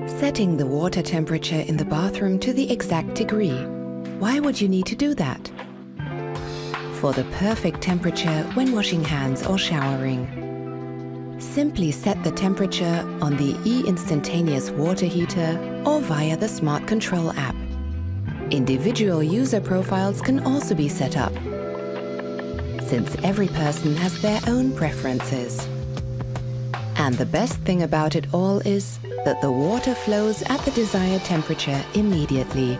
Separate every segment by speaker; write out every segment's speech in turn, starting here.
Speaker 1: Setting the water temperature in the bathroom to the exact degree. Why would you need to do that? For the perfect temperature when washing hands or showering. Simply set the temperature on the e-instantaneous water heater or via the Smart Control app. Individual user profiles can also be set up, since every person has their own preferences. And the best thing about it all is that the water flows at the desired temperature immediately,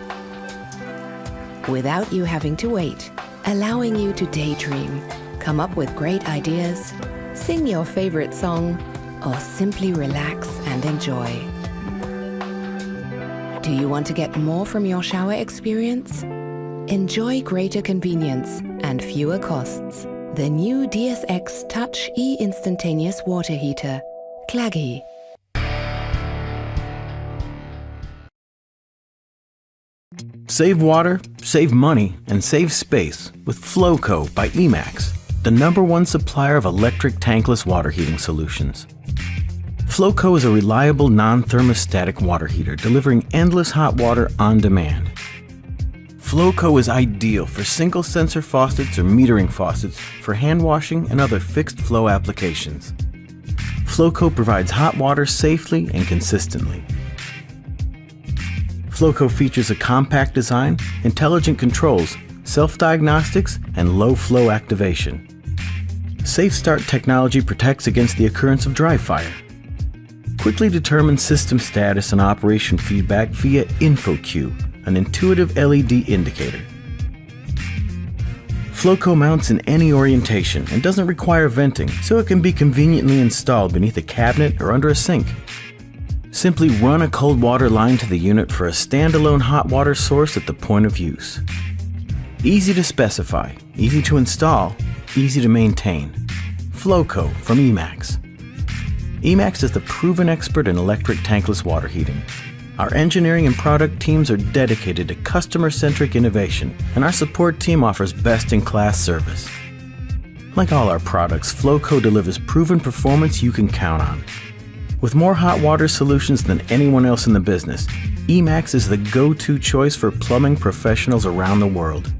Speaker 1: without you having to wait, allowing you to daydream, come up with great ideas, sing your favorite song, or simply relax and enjoy. Do you want to get more from your shower experience? Enjoy greater convenience and fewer costs. The new DSX Touch E-Instantaneous Water Heater, CLAGE.
Speaker 2: Save water, save money, and save space with Flowco by Eemax, the #1 supplier of electric tankless water heating solutions. Flowco is a reliable non-thermostatic water heater delivering endless hot water on demand. Flowco is ideal for single sensor faucets or metering faucets for hand washing and other fixed flow applications. Flowco provides hot water safely and consistently. Flowco features a compact design, intelligent controls, self-diagnostics, and low-flow activation. Safe Start technology protects against the occurrence of dry fire. Quickly determine system status and operation feedback via InfoQ, an intuitive LED indicator. Flowco mounts in any orientation and doesn't require venting, so it can be conveniently installed beneath a cabinet or under a sink. Simply run a cold water line to the unit for a standalone hot water source at the point of use. Easy to specify, easy to install, easy to maintain. Flowco from Eemax. Eemax is the proven expert in electric tankless water heating. Our engineering and product teams are dedicated to customer-centric innovation, and our support team offers best-in-class service. Like all our products, Flowco delivers proven performance you can count on. With more hot water solutions than anyone else in the business, Eemax is the go-to choice for plumbing professionals around the world.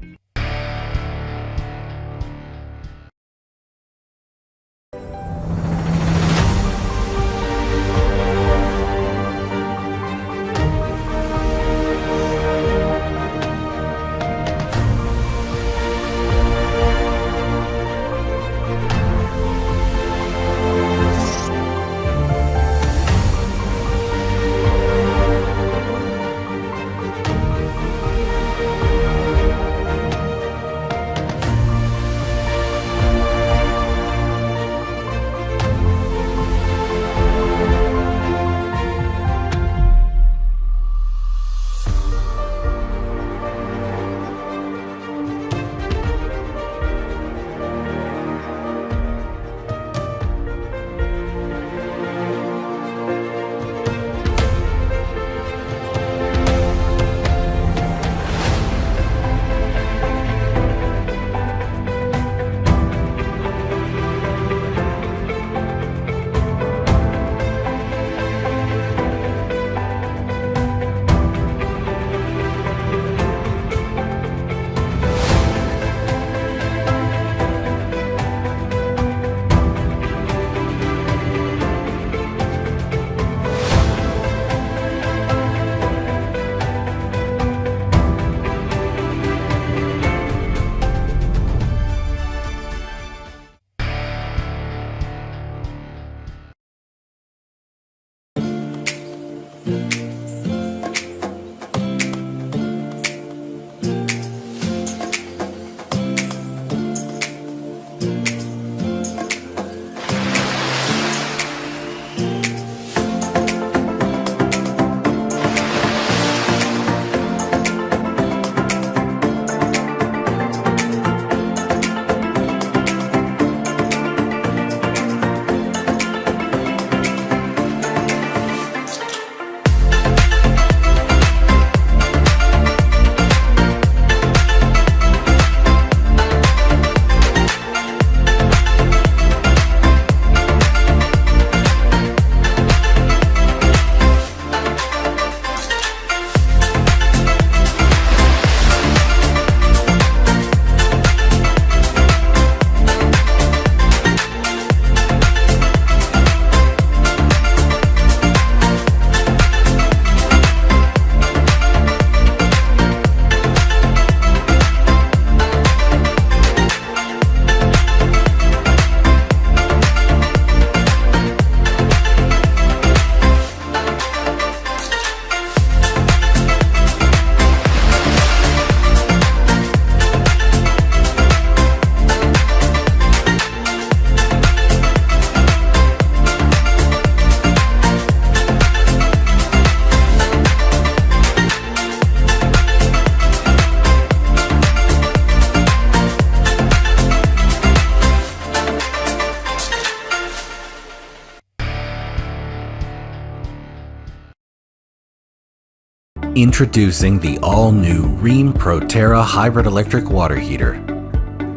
Speaker 3: Introducing the all-new Rheem ProTerra Hybrid Electric Water Heater.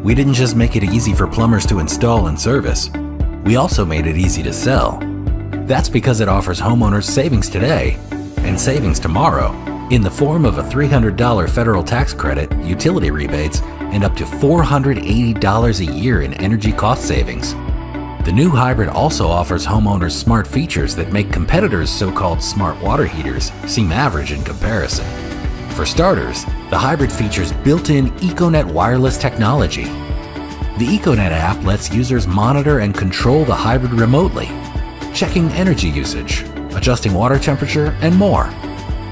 Speaker 3: We didn't just make it easy for plumbers to install and service, we also made it easy to sell. That's because it offers homeowners savings today and savings tomorrow in the form of a $300 federal tax credit, utility rebates, and up to $480 a year in energy cost savings. The new hybrid also offers homeowners smart features that make competitors' so-called smart water heaters seem average in comparison. For starters, the hybrid features built-in EcoNet wireless technology. The EcoNet app lets users monitor and control the hybrid remotely, checking energy usage, adjusting water temperature, and more.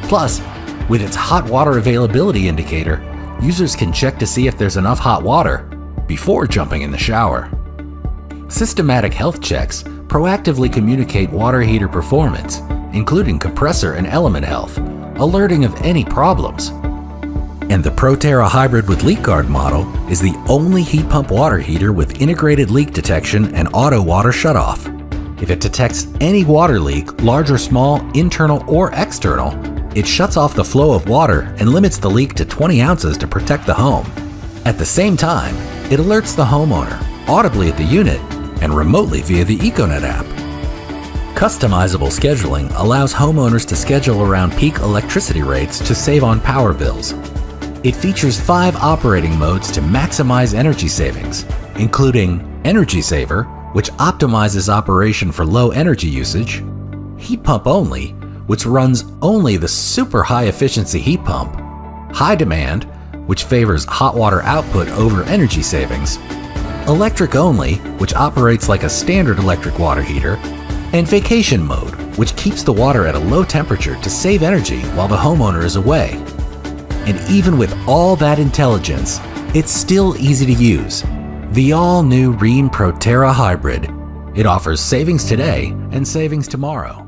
Speaker 3: Plus, with its hot water availability indicator, users can check to see if there's enough hot water before jumping in the shower. Systematic health checks proactively communicate water heater performance, including compressor and element health, alerting of any problems. And the ProTerra Hybrid with Leak Guard model is the only heat pump water heater with integrated leak detection and auto water shutoff. If it detects any water leak, large or small, internal or external, it shuts off the flow of water and limits the leak to 20 ounces to protect the home. At the same time, it alerts the homeowner audibly at the unit and remotely via the EcoNet app. Customizable scheduling allows homeowners to schedule around peak electricity rates to save on power bills. It features 5 operating modes to maximize energy savings, including Energy Saver, which optimizes operation for low energy usage, Heat Pump Only, which runs only the super high efficiency heat pump, High Demand, which favors hot water output over energy savings, Electric Only, which operates like a standard electric water heater, and Vacation Mode, which keeps the water at a low temperature to save energy while the homeowner is away. And even with all that intelligence, it's still easy to use. The all-new Rheem ProTerra Hybrid. It offers savings today and savings tomorrow.